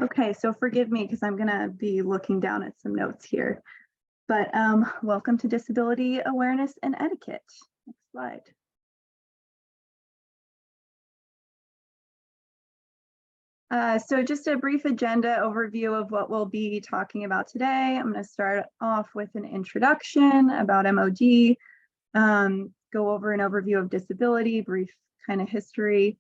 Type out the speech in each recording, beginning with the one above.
Okay, so forgive me because I'm going to be looking down at some notes here. But welcome to Disability Awareness and Etiquette. Next slide. So just a brief agenda overview of what we'll be talking about today. I'm going to start off with an introduction about MOD, go over an overview of disability, brief kind of history,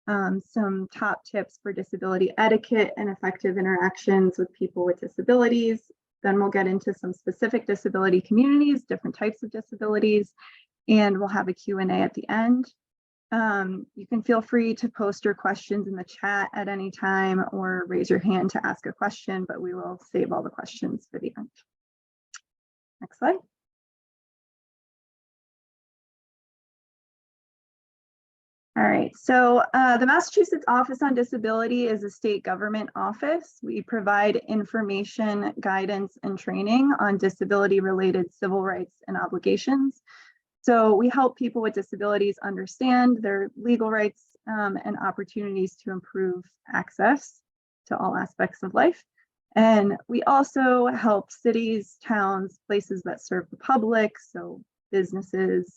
some top tips for disability etiquette and effective interactions with people with disabilities. Then we'll get into some specific disability communities, different types of disabilities, and we'll have a Q&A at the end. You can feel free to post your questions in the chat at any time or raise your hand to ask a question, but we will save all the questions for the end. Next slide. All right, so the Massachusetts Office on Disability is a state government office. We provide information, guidance, and training on disability-related civil rights and obligations. So we help people with disabilities understand their legal rights and opportunities to improve access to all aspects of life. And we also help cities, towns, places that serve the public, so businesses,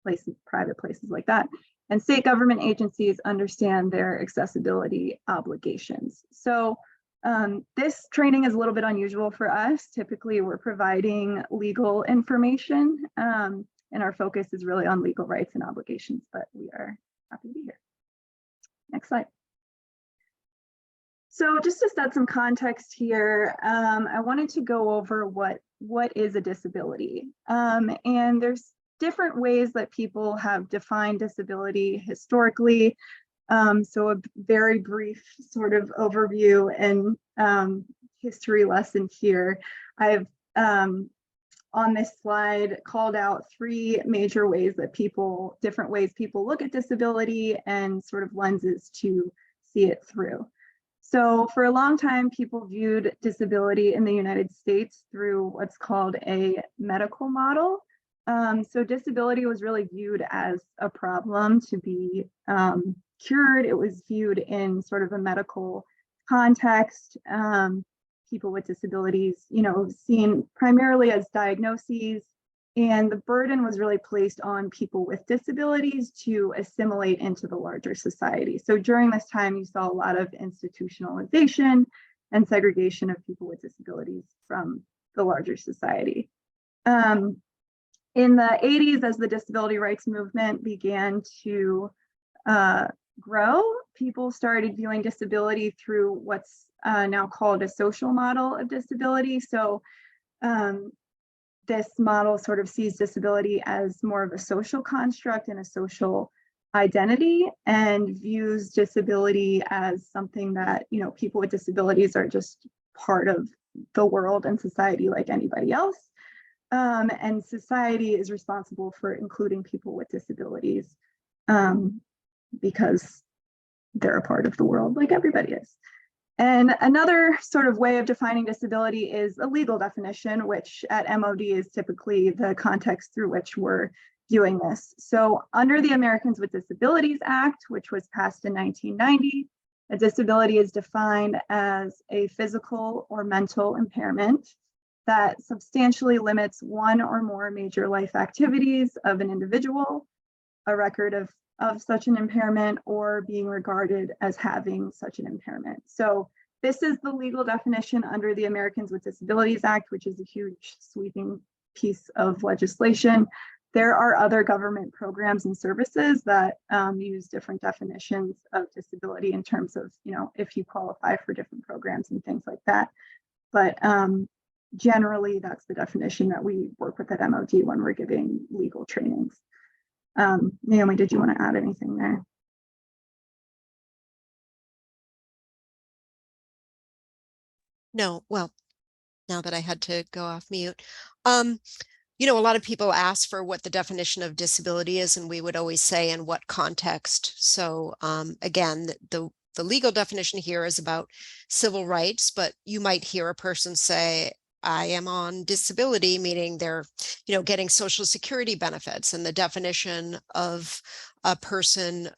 places, private places like that, and state government agencies understand their accessibility obligations. So this training is a little bit unusual for us. Typically, we're providing legal information, and our focus is really on legal rights and obligations, but we are happy to be here. Next slide. So just to set some context here, I wanted to go over what is a disability. And there's different ways that people have defined disability historically. So a very brief sort of overview and history lesson here. I've on this slide called out three major ways that different ways people look at disability and sort of lenses to see it through. So for a long time, people viewed disability in the United States through what's called a medical model. So disability was really viewed as a problem to be cured. It was viewed in sort of a medical context. People with disabilities, seen primarily as diagnoses, and the burden was really placed on people with disabilities to assimilate into the larger society. So during this time, you saw a lot of institutionalization and segregation of people with disabilities from the larger society. In the 80s, as the disability rights movement began to grow, people started viewing disability through what's now called a social model of disability. So this model sort of sees disability as more of a social construct and a social identity, and views disability as something that, people with disabilities are just part of the world and society like anybody else. And society is responsible for including people with disabilities because they're a part of the world like everybody is. And another sort of way of defining disability is a legal definition, which at MOD is typically the context through which we're viewing this. So under the Americans with Disabilities Act, which was passed in 1990, a disability is defined as a physical or mental impairment that substantially limits one or more major life activities of an individual, a record of such an impairment, or being regarded as having such an impairment. So this is the legal definition under the Americans with Disabilities Act, which is a huge sweeping piece of legislation. There are other government programs and services that use different definitions of disability in terms of, if you qualify for different programs and things like that. But generally, that's the definition that we work with at MOD when we're giving legal trainings. Naomi, did you want to add anything there? No, well, now that I had to go off mute. A lot of people ask for what the definition of disability is, and we would always say in what context. So again, the legal definition here is about civil rights, but you might hear a person say, I am on disability, meaning they're, getting Social Security benefits, and the definition of a person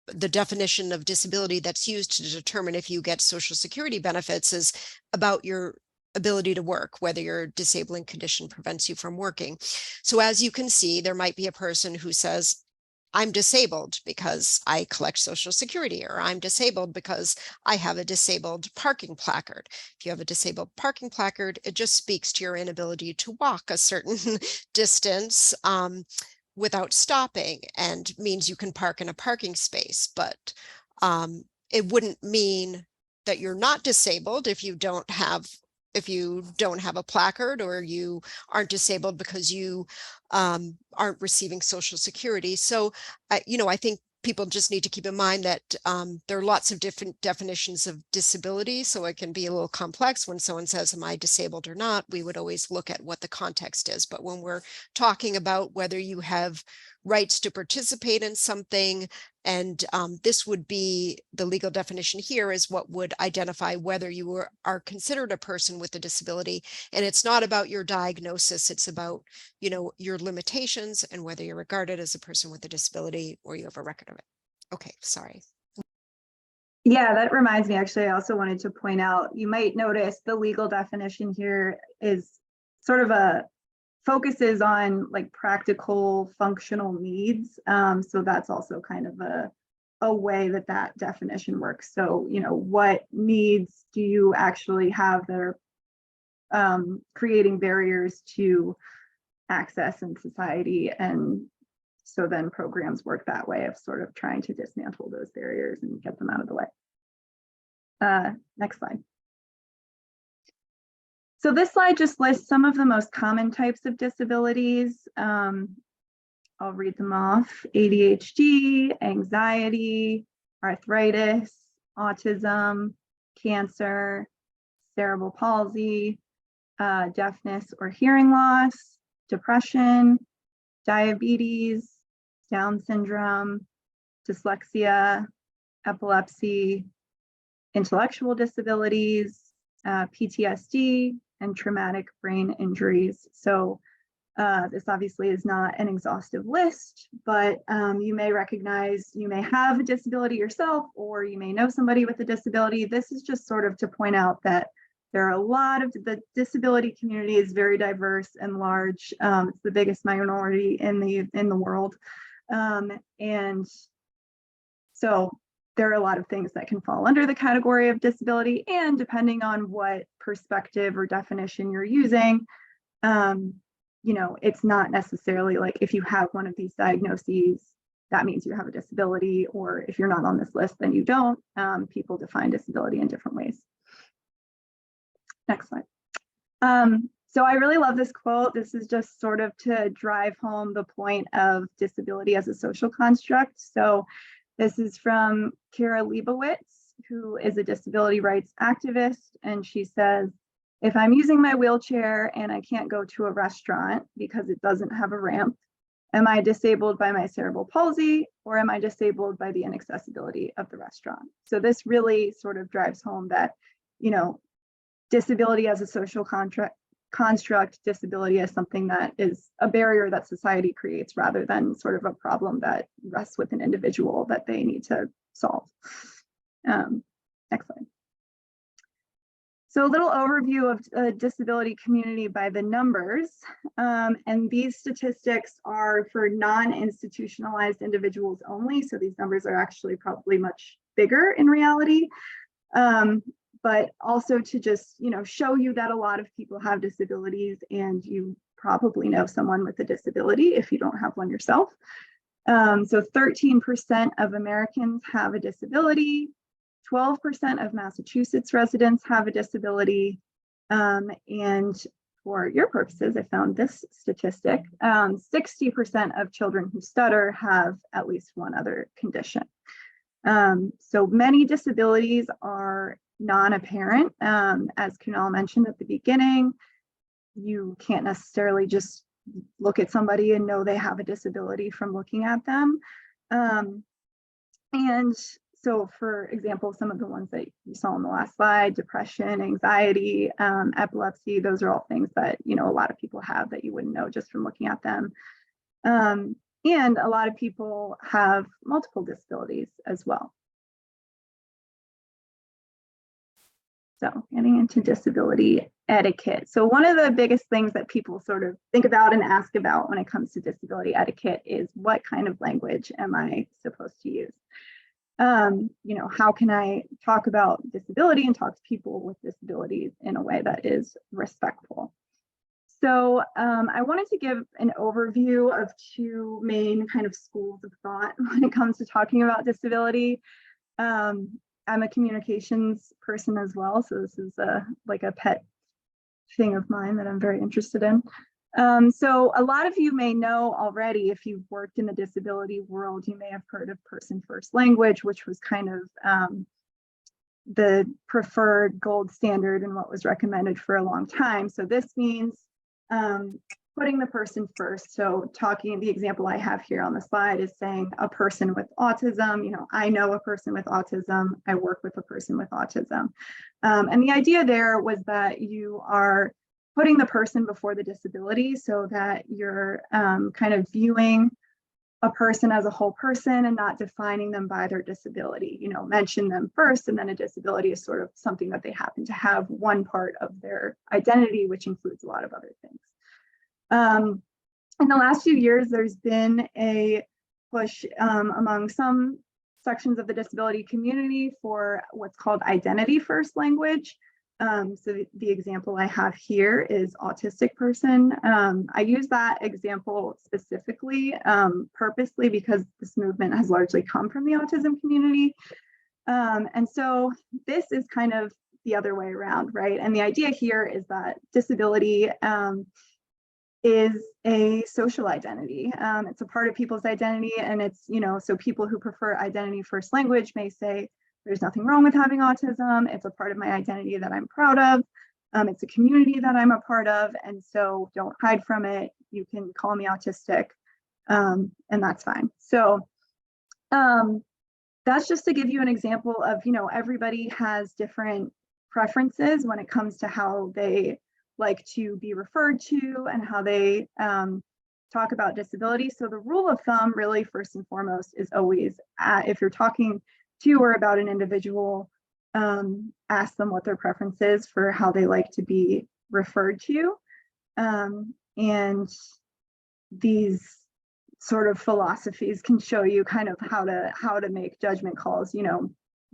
the definition of disability that's used to determine if you get Social Security benefits is about your ability to work, whether your disabling condition prevents you from working. So as you can see, there might be a person who says, I'm disabled because I collect Social Security, or I'm disabled because I have a disabled parking placard. If you have a disabled parking placard, it just speaks to your inability to walk a certain distance without stopping, and means you can park in a parking space. But it wouldn't mean that you're not disabled if you don't have a placard, or you aren't disabled because you aren't receiving Social Security. So, I think people just need to keep in mind that there are lots of different definitions of disability. So it can be a little complex. When someone says, am I disabled or not? We would always look at what the context is. But when we're talking about whether you have rights to participate in something, and this would be the legal definition here, is what would identify whether you are considered a person with a disability. And it's not about your diagnosis. It's about, your limitations and whether you're regarded as a person with a disability or you have a record of it. Okay, sorry. Yeah, that reminds me, actually, I also wanted to point out, you might notice the legal definition here is sort of focuses on like practical functional needs. So that's also kind of a way that definition works. So, what needs do you actually have that are creating barriers to access in society? And so then programs work that way of sort of trying to dismantle those barriers and get them out of the way. Next slide. So this slide just lists some of the most common types of disabilities. I'll read them off: ADHD, anxiety, arthritis, autism, cancer, cerebral palsy, deafness or hearing loss, depression, diabetes, Down syndrome, dyslexia, epilepsy, intellectual disabilities, PTSD, and traumatic brain injuries. So this obviously is not an exhaustive list, but you may recognize, you may have a disability yourself, or you may know somebody with a disability. This is just sort of to point out that there are a lot of, the disability community is very diverse and large. It's the biggest minority in the world. And so there are a lot of things that can fall under the category of disability, and depending on what perspective or definition you're using, it's not necessarily like if you have one of these diagnoses, that means you have a disability, or if you're not on this list, then you don't. People define disability in different ways. Next slide. So I really love this quote. This is just sort of to drive home the point of disability as a social construct. So this is from Kara Leibowitz, who is a disability rights activist. And she says, if I'm using my wheelchair and I can't go to a restaurant because it doesn't have a ramp, am I disabled by my cerebral palsy, or am I disabled by the inaccessibility of the restaurant? So this really sort of drives home that, disability as a social construct, disability as something that is a barrier that society creates, rather than sort of a problem that rests with an individual that they need to solve. Next slide. So a little overview of the disability community by the numbers. And these statistics are for non-institutionalized individuals only. So these numbers are actually probably much bigger in reality. But also to just, show you that a lot of people have disabilities, and you probably know someone with a disability if you don't have one yourself. So 13% of Americans have a disability. 12% of Massachusetts residents have a disability. And for your purposes, I found this statistic. 60% of children who stutter have at least one other condition. So many disabilities are non-apparent. As Kunal mentioned at the beginning, you can't necessarily just look at somebody and know they have a disability from looking at them. And so, for example, some of the ones that you saw on the last slide, depression, anxiety, epilepsy, those are all things that, a lot of people have that you wouldn't know just from looking at them. And a lot of people have multiple disabilities as well. So getting into disability etiquette. So one of the biggest things that people sort of think about and ask about when it comes to disability etiquette is, what kind of language am I supposed to use? How can I talk about disability and talk to people with disabilities in a way that is respectful? So I wanted to give an overview of two main kind of schools of thought when it comes to talking about disability. I'm a communications person as well, so this is like a pet thing of mine that I'm very interested in. So a lot of you may know already, if you've worked in the disability world, you may have heard of person first language, which was kind of the preferred gold standard and what was recommended for a long time. So this means putting the person first. So the example I have here on the slide is saying a person with autism, I know a person with autism, I work with a person with autism. And the idea there was that you are putting the person before the disability, so that you're kind of viewing a person as a whole person and not defining them by their disability. Mention them first, and then a disability is sort of something that they happen to have, one part of their identity, which includes a lot of other things. In the last few years, there's been a push among some sections of the disability community for what's called identity first language. So the example I have here is autistic person. I use that example specifically, purposely, because this movement has largely come from the autism community. And so this is kind of the other way around, right? And the idea here is that disability is a social identity. It's a part of people's identity, and it's, so people who prefer identity first language may say, there's nothing wrong with having autism. It's a part of my identity that I'm proud of. It's a community that I'm a part of, and so don't hide from it. You can call me autistic, and that's fine. So that's just to give you an example of, everybody has different preferences when it comes to how they like to be referred to and how they talk about disability. So the rule of thumb, really, first and foremost, is always, if you're talking to or about an individual, ask them what their preference is for how they like to be referred to. And these sort of philosophies can show you kind of how to make judgment calls,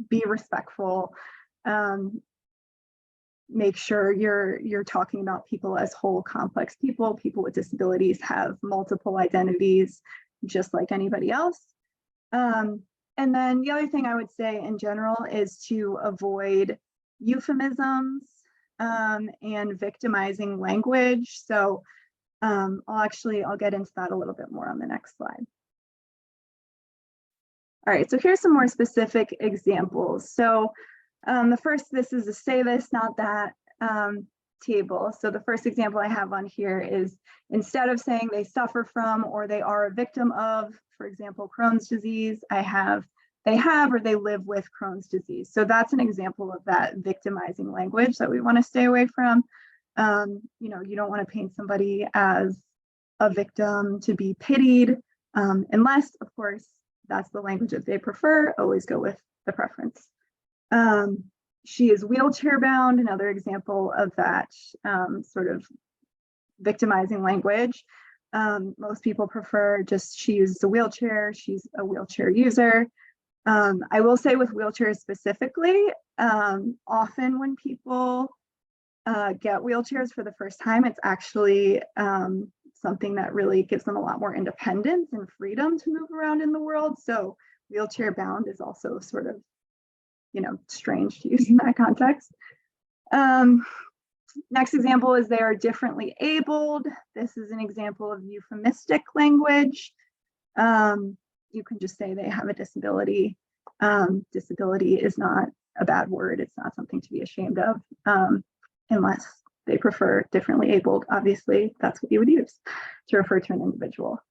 be respectful, make sure you're talking about people as whole, complex people. People with disabilities have multiple identities, just like anybody else. And then the other thing I would say in general is to avoid euphemisms and victimizing language. So I'll get into that a little bit more on the next slide. All right, so here's some more specific examples. So the first, this is a say this, not that table. So the first example I have on here is, instead of saying they suffer from or they are a victim of, for example, Crohn's disease, I have they have or they live with Crohn's disease. So that's an example of that victimizing language that we want to stay away from. You don't want to paint somebody as a victim to be pitied, unless, of course, that's the language that they prefer. Always go with the preference. She is wheelchair bound, another example of that sort of victimizing language. Most people prefer just, she uses a wheelchair, she's a wheelchair user. I will say with wheelchairs specifically, often when people get wheelchairs for the first time, it's actually something that really gives them a lot more independence and freedom to move around in the world. So wheelchair bound is also sort of, strange to use in that context. Next example is, they are differently abled. This is an example of euphemistic language. You can just say they have a disability. Disability is not a bad word. It's not something to be ashamed of, unless they prefer differently abled. Obviously, that's what you would use to refer to an individual.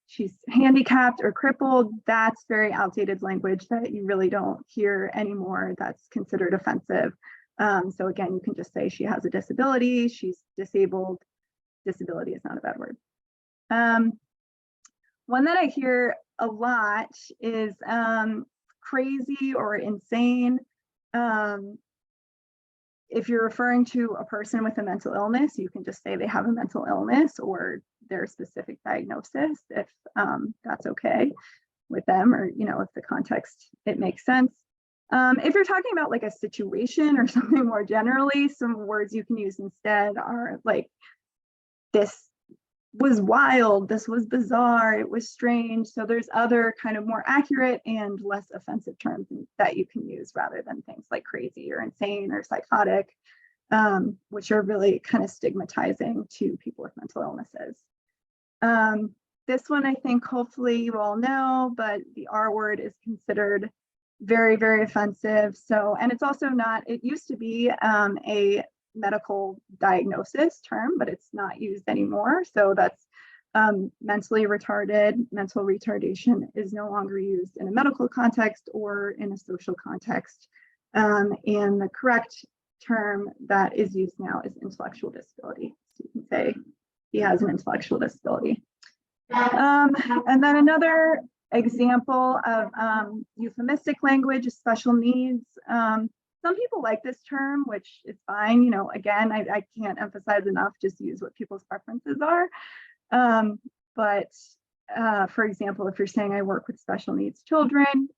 She's handicapped or crippled. That's very outdated language that you really don't hear anymore. That's considered offensive. So again, you can just say she has a disability, she's disabled. Disability is not a bad word. One that I hear a lot is crazy or insane. If you're referring to a person with a mental illness, you can just say they have a mental illness or their specific diagnosis, if that's okay with them, or, you know, if the context, it makes sense. If you're talking about like a situation or something more generally, some words you can use instead are like, this was wild, this was bizarre, it was strange. So there's other kind of more accurate and less offensive terms that you can use rather than things like crazy or insane or psychotic, which are really kind of stigmatizing to people with mental illnesses. This one, I think hopefully you all know, but the R word is considered very, very offensive. So, and it's also not, it used to be a medical diagnosis term, but it's not used anymore. So that's mentally retarded. Mental retardation is no longer used in a medical context or in a social context. And the correct term that is used now is intellectual disability. So you can say he has an intellectual disability. And then another example of euphemistic language is special needs. Some people like this term, which is fine. You know, again, I can't emphasize enough, just use what people's preferences are. For example, if you're saying I work with special needs children,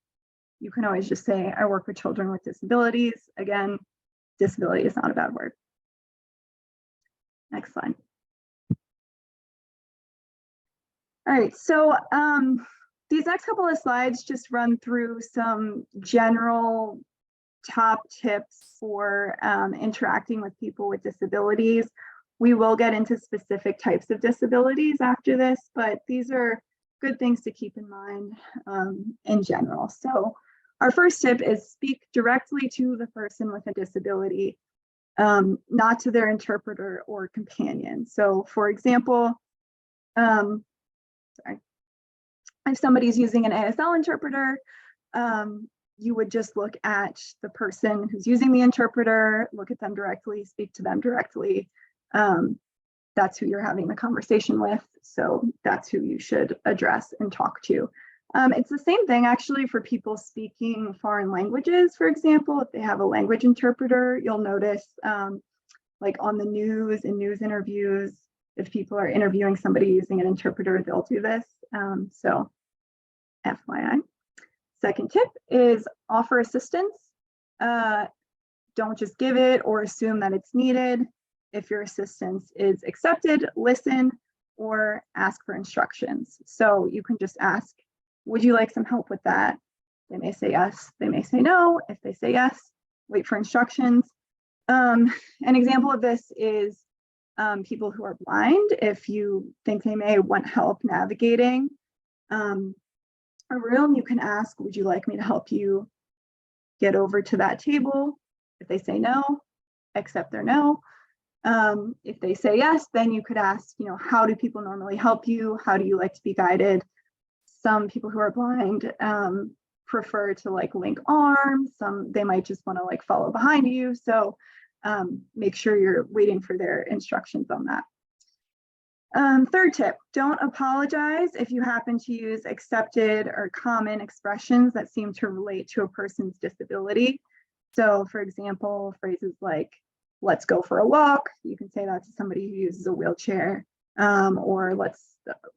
you can always just say I work with children with disabilities. Again, disability is not a bad word. Next slide. All right, so these next couple of slides just run through some general top tips for interacting with people with disabilities. We will get into specific types of disabilities after this, but these are good things to keep in mind in general. So our first tip is speak directly to the person with a disability, not to their interpreter or companion. So for example, if somebody's using an ASL interpreter, you would just look at the person who's using the interpreter, look at them directly, speak to them directly. That's who you're having the conversation with. So that's who you should address and talk to. It's the same thing actually for people speaking foreign languages. For example, if they have a language interpreter, you'll notice like on the news and news interviews, if people are interviewing somebody using an interpreter, they'll do this. So FYI. Second tip is offer assistance. Don't just give it or assume that it's needed. If your assistance is accepted, listen or ask for instructions. So you can just ask, would you like some help with that? They may say yes, they may say no. If they say yes, wait for instructions. An example of this is people who are blind. If you think they may want help navigating a room, you can ask, would you like me to help you get over to that table? If they say no, accept their no. If they say yes, then you could ask, you know, how do people normally help you? How do you like to be guided? Some people who are blind prefer to like link arms. Some, they might just want to like follow behind you. So make sure you're waiting for their instructions on that. Third tip, don't apologize if you happen to use accepted or common expressions that seem to relate to a person's disability. So for example, phrases like, let's go for a walk. You can say that to somebody who uses a wheelchair, or let's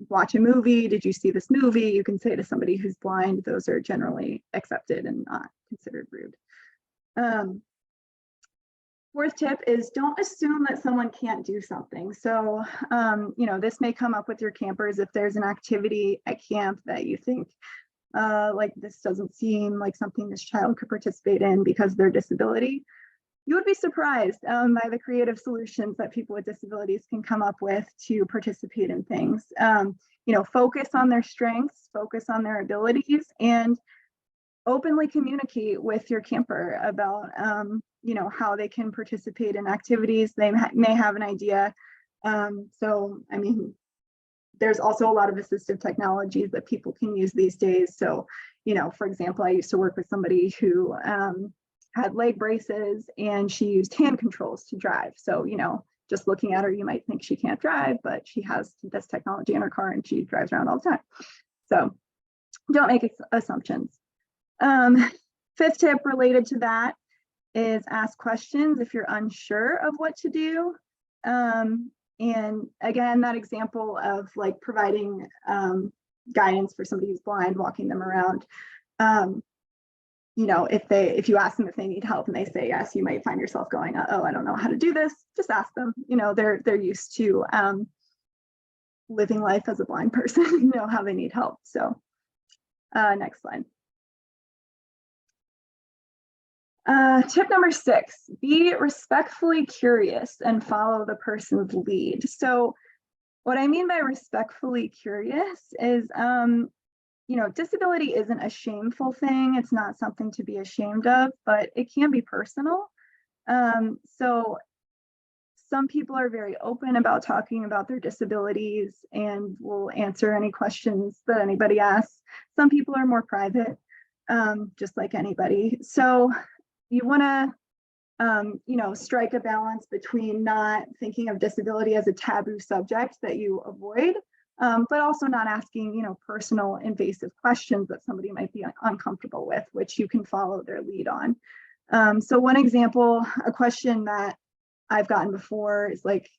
watch a movie. Did you see this movie? You can say to somebody who's blind. Those are generally accepted and not considered rude. Fourth tip is don't assume that someone can't do something. So, you know, this may come up with your campers if there's an activity at camp that you think like this doesn't seem like something this child could participate in because of their disability. You would be surprised by the creative solutions that people with disabilities can come up with to participate in things. You know, focus on their strengths, focus on their abilities, and openly communicate with your camper about you know, how they can participate in activities. They may have an idea. So, I mean, there's also a lot of assistive technologies that people can use these days. So, you know, for example, I used to work with somebody who had leg braces and she used hand controls to drive. So, you know, just looking at her, you might think she can't drive, but she has this technology in her car and she drives around all the time. So don't make assumptions. Fifth tip related to that is ask questions if you're unsure of what to do. And again, that example of like providing guidance for somebody who's blind, walking them around. You know, if you ask them if they need help and they say yes, you might find yourself going, oh, I don't know how to do this. Just ask them. You know, they're used to living life as a blind person, you know how they need help. So next slide. Tip number 6, be respectfully curious and follow the person's lead. So what I mean by respectfully curious is, you know, disability isn't a shameful thing. It's not something to be ashamed of, but it can be personal. So some people are very open about talking about their disabilities and will answer any questions that anybody asks. Some people are more private, just like anybody. So you want to, you know, strike a balance between not thinking of disability as a taboo subject that you avoid, but also not asking, you know, personal invasive questions that somebody might be uncomfortable with, which you can follow their lead on. So one example, a question that I've gotten before is like,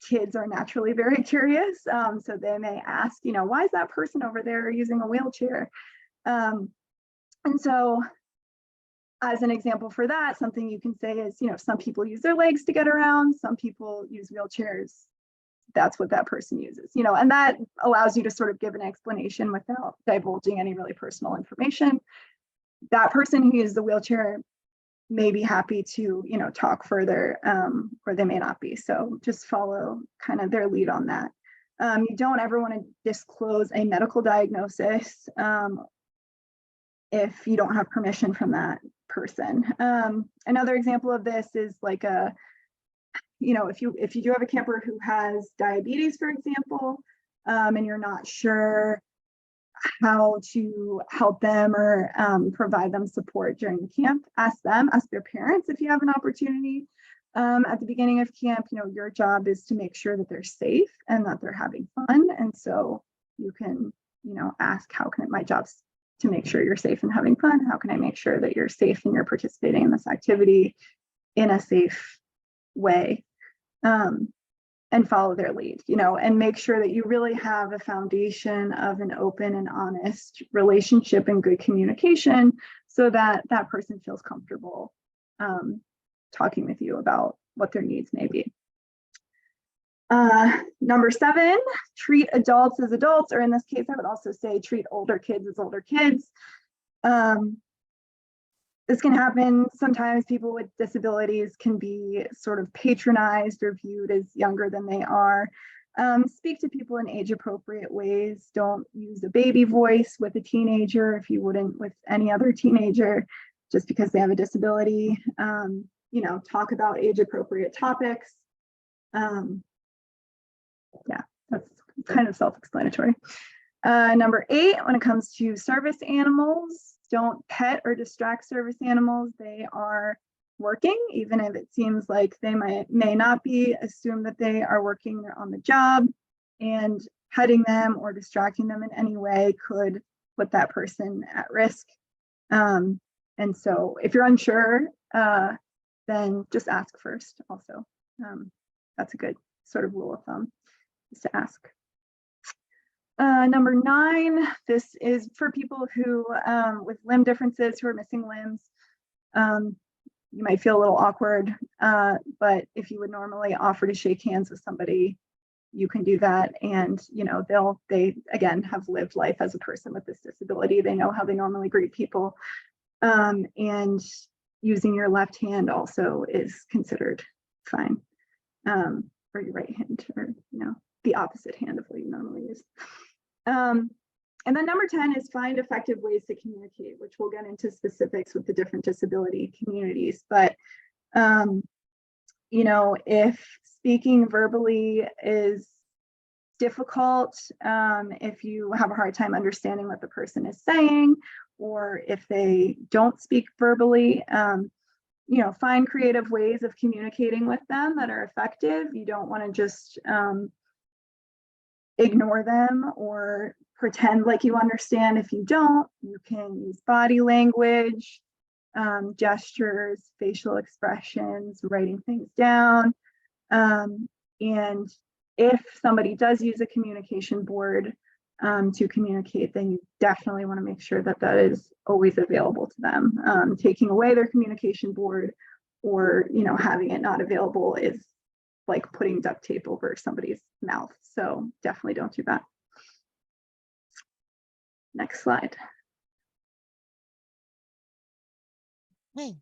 kids are naturally very curious. So they may ask, you know, why is that person over there using a wheelchair? And so as an example for that, something you can say is, you know, some people use their legs to get around, some people use wheelchairs. That's what that person uses, you know, and that allows you to sort of give an explanation without divulging any really personal information. That person who uses the wheelchair may be happy to, you know, talk further, or they may not be. So just follow kind of their lead on that. You don't ever want to disclose a medical diagnosis if you don't have permission from that person. Another example of this is like a, you know, if you do have a camper who has diabetes, for example, and you're not sure how to help them or provide them support during the camp, ask their parents if you have an opportunity. At the beginning of camp, you know, your job is to make sure that they're safe and that they're having fun. And so you can, you know, ask, how can my job's to make sure you're safe and having fun? How can I make sure that you're safe and you're participating in this activity in a safe way? And follow their lead, you know, and make sure that you really have a foundation of an open and honest relationship and good communication so that that person feels comfortable talking with you about what their needs may be. Number 7, treat adults as adults, or in this case, I would also say treat older kids as older kids. This can happen. Sometimes people with disabilities can be sort of patronized or viewed as younger than they are. Speak to people in age-appropriate ways. Don't use a baby voice with a teenager if you wouldn't with any other teenager, just because they have a disability. You know, talk about age-appropriate topics. Yeah, that's kind of self-explanatory. Number 8, when it comes to service animals, don't pet or distract service animals. They are working, even if it seems like they may not be. Assume that they are working, they're on the job, and petting them or distracting them in any way could put that person at risk. And so if you're unsure, then just ask first also. That's a good sort of rule of thumb, is to ask. Number 9, this is for people who with limb differences, who are missing limbs. You might feel a little awkward, but if you would normally offer to shake hands with somebody, you can do that. And, you know, they again have lived life as a person with this disability. They know how they normally greet people. And using your left hand also is considered fine, or your right hand, or, you know, the opposite hand of what you normally use. And then number 10 is find effective ways to communicate, which we'll get into specifics with the different disability communities. But, you know, if speaking verbally is difficult, if you have a hard time understanding what the person is saying, or if they don't speak verbally, find creative ways of communicating with them that are effective. You don't want to just ignore them or pretend like you understand. If you don't, you can use body language, gestures, facial expressions, writing things down. And if somebody does use a communication board to communicate, then you definitely want to make sure that that is always available to them. Taking away their communication board or having it not available is like putting duct tape over somebody's mouth. So definitely don't do that. Next slide. Hey,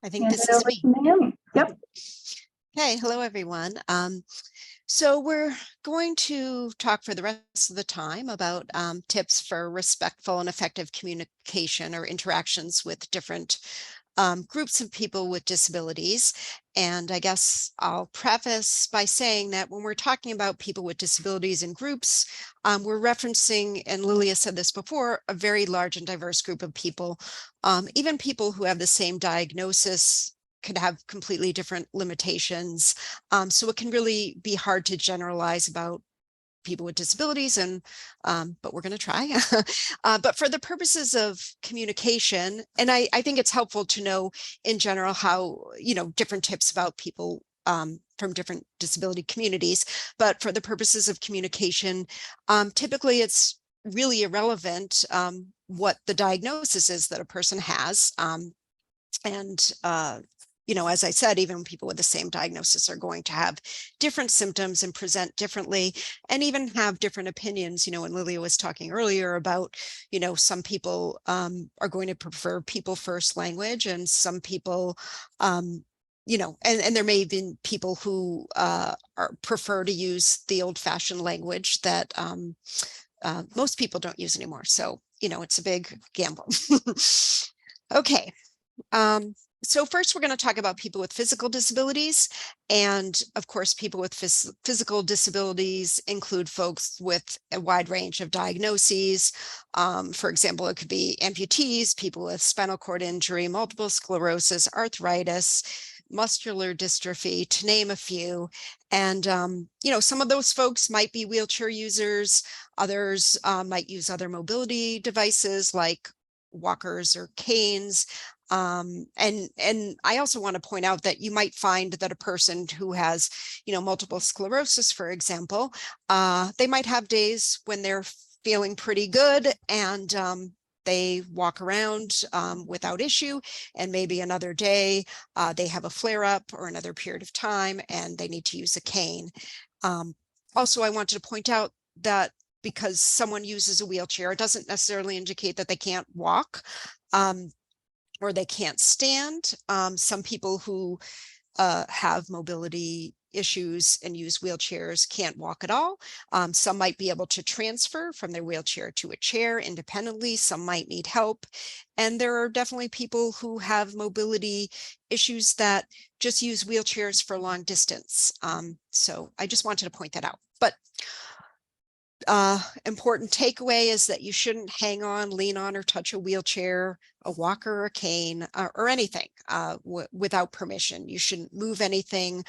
I think Hand this it is over me. to Naomi. Yep. Hey, hello everyone. So we're going to talk for the rest of the time about tips for respectful and effective communication or interactions with different groups of people with disabilities. And I guess I'll preface by saying that when we're talking about people with disabilities and groups, we're referencing, and Lilia said this before, a very large and diverse group of people. Even people who have the same diagnosis could have completely different limitations. So it can really be hard to generalize about people with disabilities, and but we're going to try. But for the purposes of communication, and I think it's helpful to know in general how, different tips about people from different disability communities. But for the purposes of communication, typically it's really irrelevant what the diagnosis is that a person has. And as I said, even people with the same diagnosis are going to have different symptoms and present differently and even have different opinions. When Lilia was talking earlier about, some people are going to prefer people first language, and some people, and there may have been people who prefer to use the old fashioned language that most people don't use anymore. So, it's a big gamble. Okay. So first, we're going to talk about people with physical disabilities. And of course, people with physical disabilities include folks with a wide range of diagnoses. For example, it could be amputees, people with spinal cord injury, multiple sclerosis, arthritis, muscular dystrophy, to name a few. And, some of those folks might be wheelchair users. Others might use other mobility devices like walkers or canes. And I also want to point out that you might find that a person who has, multiple sclerosis, for example, they might have days when they're feeling pretty good and they walk around without issue, and maybe another day they have a flare-up or another period of time and they need to use a cane. Also, I wanted to point out that because someone uses a wheelchair, it doesn't necessarily indicate that they can't walk. Or they can't stand. Some people who have mobility issues and use wheelchairs can't walk at all. Some might be able to transfer from their wheelchair to a chair independently. Some might need help. And there are definitely people who have mobility issues that just use wheelchairs for long distance. So I just wanted to point that out. But important takeaway is that you shouldn't hang on, lean on, or touch a wheelchair, a walker, or a cane, or anything without permission. You shouldn't move anything.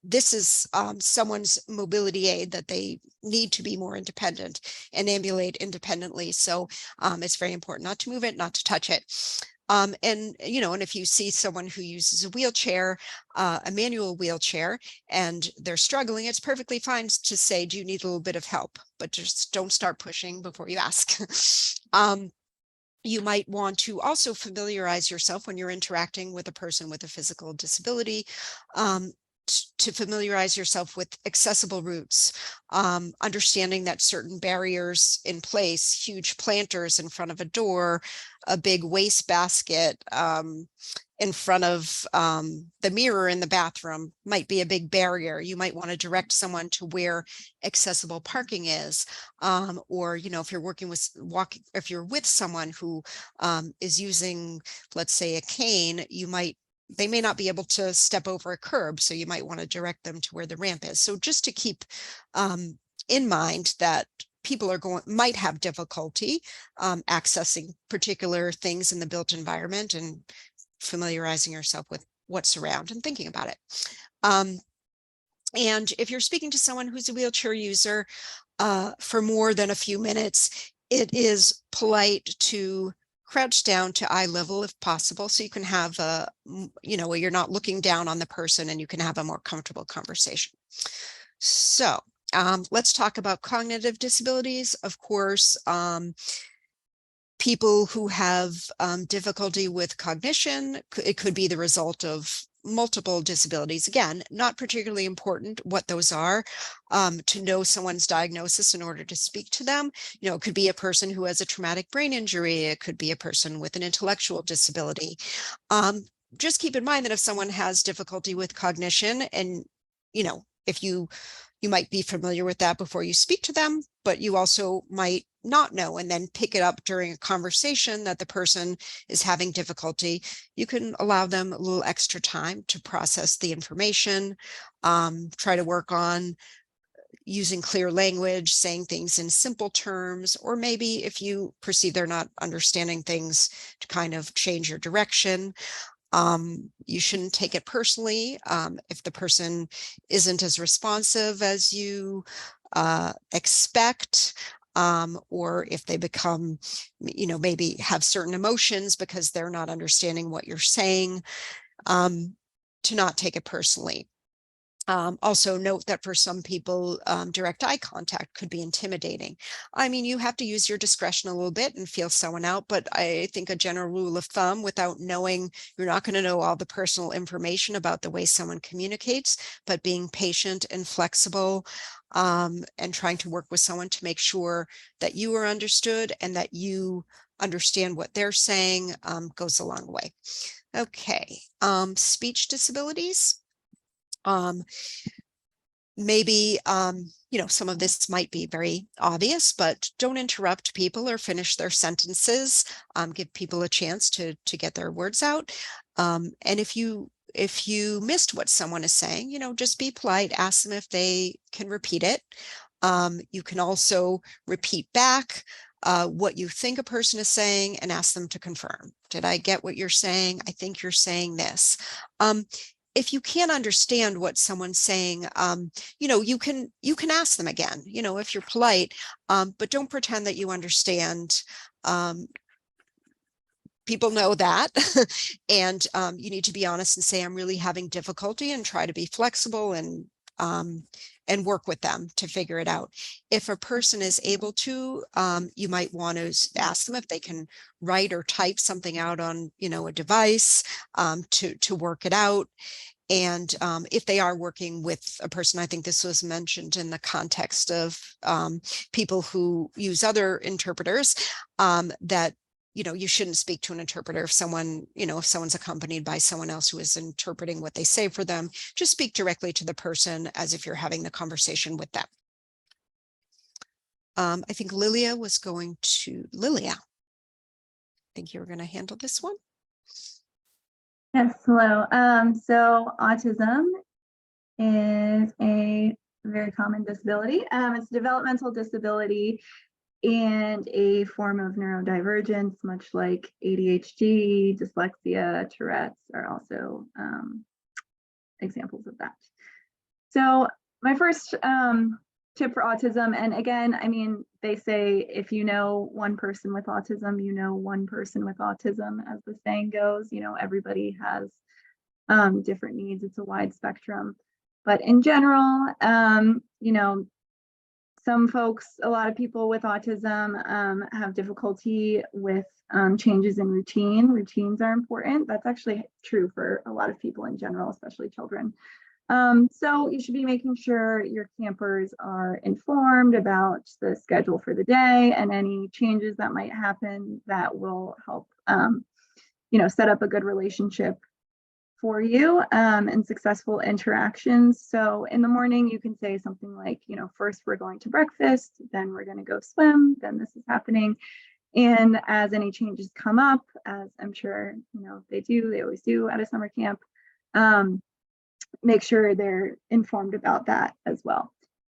This is someone's mobility aid that they need to be more independent and ambulate independently. So it's very important not to move it, not to touch it. And if you see someone who uses a wheelchair, a manual wheelchair, and they're struggling, it's perfectly fine to say, do you need a little bit of help? But just don't start pushing before you ask. You might want to also familiarize yourself when you're interacting with a person with a physical disability, to familiarize yourself with accessible routes, understanding that certain barriers in place, huge planters in front of a door, a big waste basket in front of the mirror in the bathroom might be a big barrier. You might want to direct someone to where accessible parking is, or if you're if you're with someone who is using, let's say, a cane, they may not be able to step over a curb, so you might want to direct them to where the ramp is. So just to keep in mind that people might have difficulty accessing particular things in the built environment, and familiarizing yourself with what's around and thinking about it. And if you're speaking to someone who's a wheelchair user for more than a few minutes, it is polite to crouch down to eye level if possible, so you can have a, where you're not looking down on the person and you can have a more comfortable conversation. So let's talk about cognitive disabilities. Of course, people who have difficulty with cognition, it could be the result of multiple disabilities. Again, not particularly important what those are, to know someone's diagnosis in order to speak to them. It could be a person who has a traumatic brain injury. It could be a person with an intellectual disability. Just keep in mind that if someone has difficulty with cognition, and if you might be familiar with that before you speak to them, but you also might not know and then pick it up during a conversation that the person is having difficulty. You can allow them a little extra time to process the information, try to work on using clear language, saying things in simple terms, or maybe if you perceive they're not understanding things, to kind of change your direction. You shouldn't take it personally if the person isn't as responsive as you expect, or if they become, maybe have certain emotions because they're not understanding what you're saying, to not take it personally. Also note that for some people, direct eye contact could be intimidating. I mean, you have to use your discretion a little bit and feel someone out, but I think a general rule of thumb, without knowing, you're not going to know all the personal information about the way someone communicates, but being patient and flexible, and trying to work with someone to make sure that you are understood and that you understand what they're saying, goes a long way. Okay, speech disabilities. Maybe, some of this might be very obvious, but don't interrupt people or finish their sentences. Give people a chance to get their words out. And if you missed what someone is saying, just be polite, ask them if they can repeat it. You can also repeat back what you think a person is saying and ask them to confirm. Did I get what you're saying? I think you're saying this. If you can't understand what someone's saying, you can ask them again, if you're polite, but don't pretend that you understand. People know that. And you need to be honest and say, I'm really having difficulty, and try to be flexible and work with them to figure it out. If a person is able to, you might want to ask them if they can write or type something out on, a device, to work it out. And if they are working with a person, I think this was mentioned in the context of people who use other interpreters, that you shouldn't speak to an interpreter if someone, if someone's accompanied by someone else who is interpreting what they say for them. Just speak directly to the person as if you're having the conversation with them. I think Lilia was going to, Lilia, I think you were going to handle this one. Yes, hello. So autism is a very common disability. It's a developmental disability and a form of neurodivergence, much like ADHD, dyslexia, Tourette's are also examples of that. So my first tip for autism, and again, I mean, they say if you know one person with autism, you know one person with autism, as the saying goes. Everybody has different needs. It's a wide spectrum. But in general, some folks, a lot of people with autism have difficulty with changes in routine. Routines are important. That's actually true for a lot of people in general, especially children. So you should be making sure your campers are informed about the schedule for the day and any changes that might happen that will help, set up a good relationship for you, and successful interactions. So in the morning, you can say something like, first we're going to breakfast, then we're going to go swim, then this is happening. And as any changes come up, as I'm sure, they always do at a summer camp, make sure they're informed about that as well.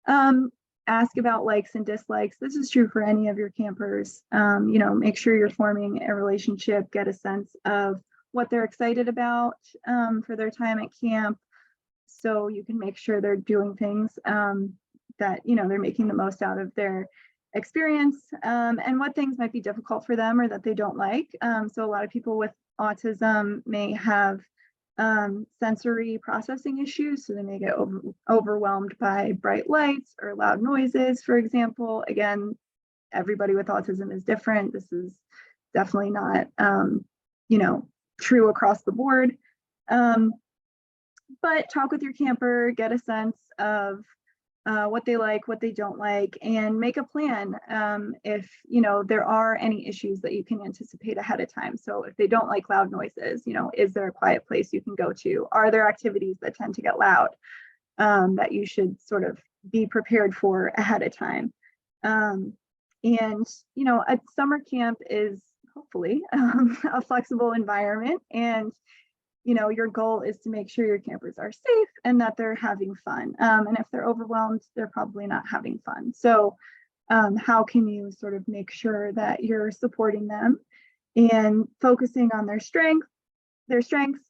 Ask about likes and dislikes. This is true for any of your campers. Make sure you're forming a relationship, get a sense of what they're excited about for their time at camp, so you can make sure they're doing things that, you know, they're making the most out of their experience, and what things might be difficult for them or that they don't like. So a lot of people with autism may have sensory processing issues, so they may get overwhelmed by bright lights or loud noises, for example. Again, everybody with autism is different. This is definitely not, you know, true across the board. But talk with your camper, get a sense of what they like, what they don't like, and make a plan if, you know, there are any issues that you can anticipate ahead of time. So if they don't like loud noises, you know, is there a quiet place you can go to? Are there activities that tend to get loud that you should sort of be prepared for ahead of time? And, you know, a summer camp is hopefully a flexible environment, and you know, your goal is to make sure your campers are safe and that they're having fun. And if they're overwhelmed, they're probably not having fun. So how can you sort of make sure that you're supporting them and focusing on their strengths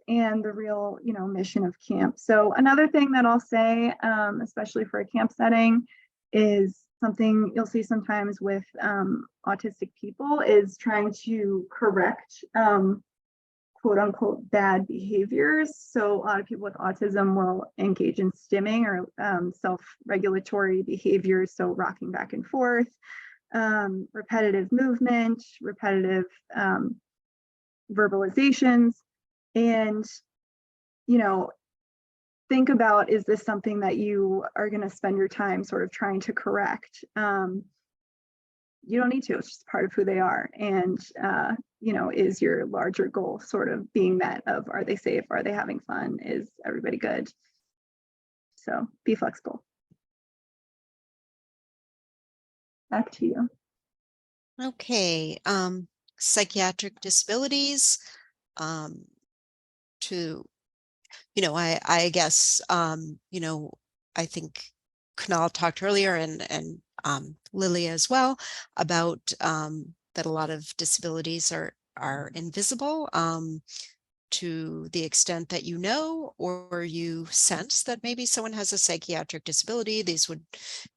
and the real, you know, mission of camp. So another thing that I'll say, especially for a camp setting, is something you'll see sometimes with autistic people is trying to correct quote unquote bad behaviors. So a lot of people with autism will engage in stimming or self-regulatory behaviors. So rocking back and forth, repetitive movement, repetitive verbalizations. And, you know, think about, is this something that you are going to spend your time sort of trying to correct? You don't need to, it's just part of who they are. And, you know, is your larger goal sort of being met of, are they safe? Are they having fun? Is everybody good? So be flexible. Back to you. Okay. Psychiatric disabilities, to, you know, I guess, you know, I think Kunal talked earlier and Lilia as well about that a lot of disabilities are invisible to the extent that you know or you sense that maybe someone has a psychiatric disability. These would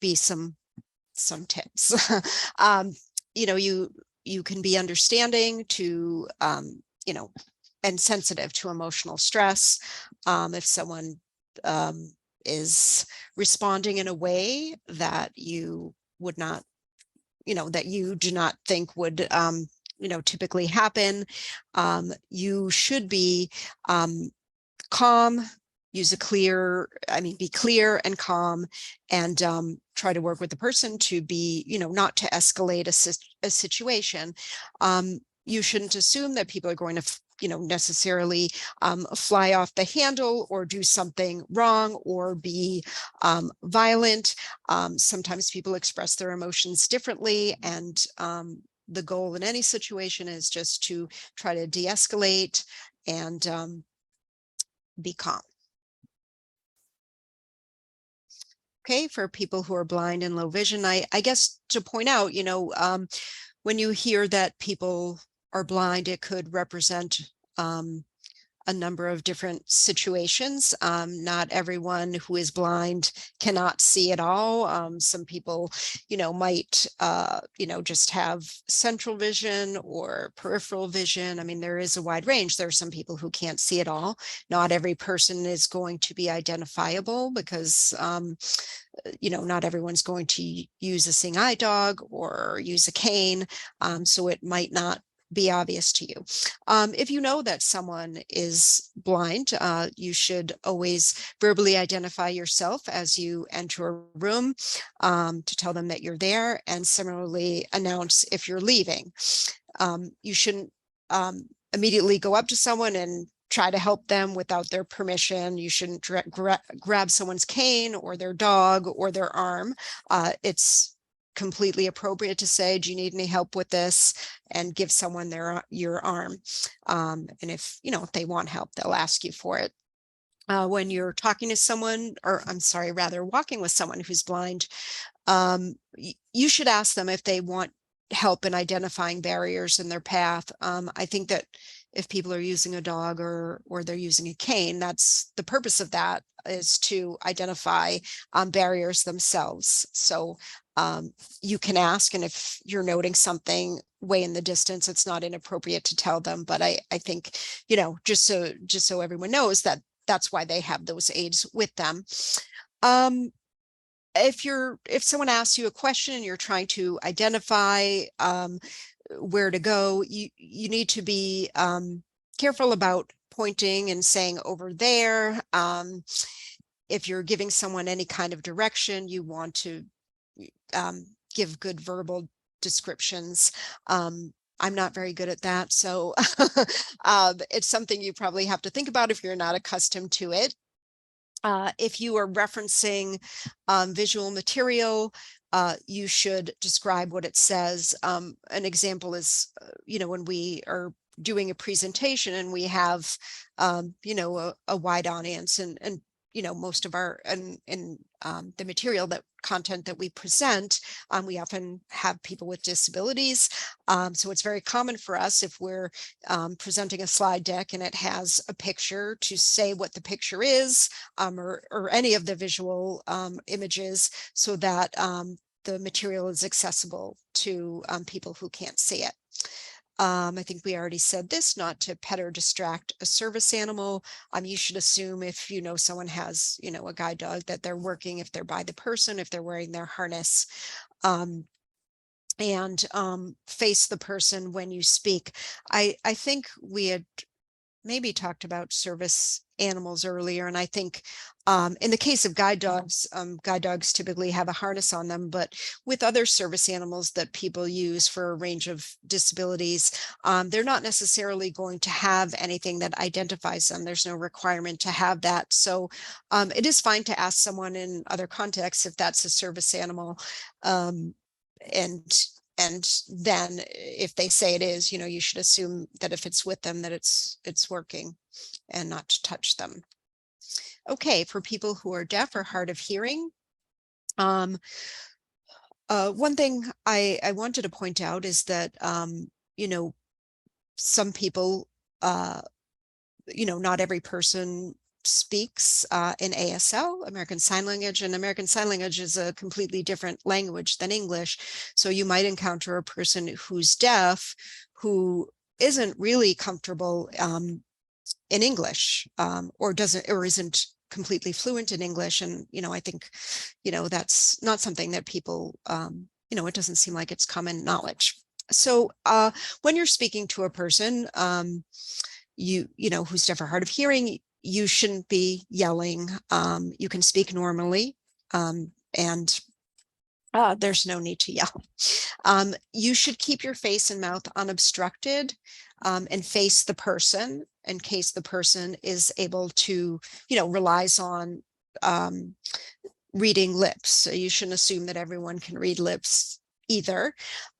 be some tips. You know, you can be understanding to you know, and sensitive to emotional stress. If someone is responding in a way that you would not, you know, that you do not think would, you know, typically happen, you should be calm, use a clear, be clear and calm, and try to work with the person to be, you know, not to escalate a situation. You shouldn't assume that people are going to, you know, necessarily fly off the handle or do something wrong or be violent. Sometimes people express their emotions differently, and the goal in any situation is just to try to de-escalate and be calm. Okay, for people who are blind and low vision, I guess to point out, you know, when you hear that people are blind, it could represent a number of different situations. Not everyone who is blind cannot see at all. Some people, you know, might, you know, just have central vision or peripheral vision. I mean, there is a wide range. There are some people who can't see at all. Not every person is going to be identifiable because, you know, not everyone's going to use a seeing eye dog or use a cane. So it might not be obvious to you. If you know that someone is blind, you should always verbally identify yourself as you enter a room to tell them that you're there, and similarly announce if you're leaving. You shouldn't immediately go up to someone and try to help them without their permission. You shouldn't grab someone's cane or their dog or their arm. It's completely appropriate to say, do you need any help with this, and give someone your arm. And if, you know, if they want help, they'll ask you for it. When you're talking to someone, or I'm sorry, rather walking with someone who's blind, you should ask them if they want help in identifying barriers in their path. I think that if people are using a dog or they're using a cane, that's the purpose of that, is to identify barriers themselves. So you can ask, and if you're noting something way in the distance, it's not inappropriate to tell them. But I think, you know, just so everyone knows that that's why they have those aids with them. If someone asks you a question and you're trying to identify where to go, you need to be careful about pointing and saying over there. If you're giving someone any kind of direction, you want to give good verbal descriptions. I'm not very good at that, so it's something you probably have to think about if you're not accustomed to it. If you are referencing visual material, you should describe what it says. An example is, you know, when we are doing a presentation and we have, you know, a wide audience, and you know, most of our the material, that content that we present, we often have people with disabilities. So it's very common for us, if we're presenting a slide deck and it has a picture, to say what the picture is, or any of the visual images, so that the material is accessible to people who can't see it. I think we already said this, not to pet or distract a service animal. You should assume, if you know someone has, you know, a guide dog, that they're working, if they're by the person, if they're wearing their harness. And face the person when you speak. I think we had maybe talked about service animals earlier, and I think in the case of guide dogs typically have a harness on them, but with other service animals that people use for a range of disabilities, they're not necessarily going to have anything that identifies them. There's no requirement to have that. So it is fine to ask someone in other contexts if that's a service animal. And then if they say it is, you know, you should assume that if it's with them, that it's working, and not to touch them. Okay, for people who are deaf or hard of hearing, one thing I wanted to point out is that, you know, some people, you know, not every person speaks in ASL, American Sign Language, and American Sign Language is a completely different language than English. So you might encounter a person who's deaf who isn't really comfortable in English, or isn't completely fluent in English. And, you know, I think, you know, that's not something that people, you know, it doesn't seem like it's common knowledge. So when you're speaking to a person, you know, who's deaf or hard of hearing, you shouldn't be yelling. You can speak normally, and there's no need to yell. You should keep your face and mouth unobstructed, and face the person in case the person is able to, you know, relies on reading lips. So you shouldn't assume that everyone can read lips either.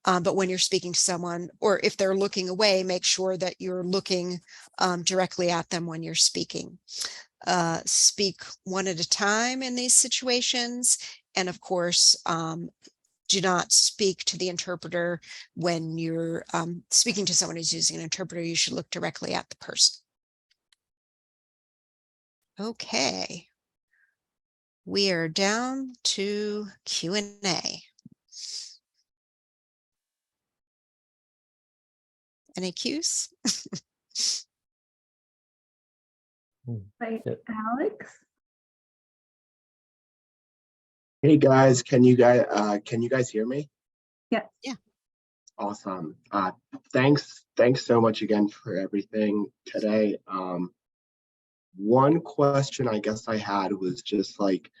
But when you're speaking to someone, or if they're looking away, make sure that you're looking directly at them when you're speaking. Speak one at a time in these situations. And of course, do not speak to the interpreter when you're speaking to someone who's using an interpreter. You should look directly at the person. Okay. We are down to Q&A. Any cues? Right, Alex? Hey guys, can you guys hear me? Yeah. Yeah. Awesome. Thanks so much again for everything today. One question I guess I had was just like,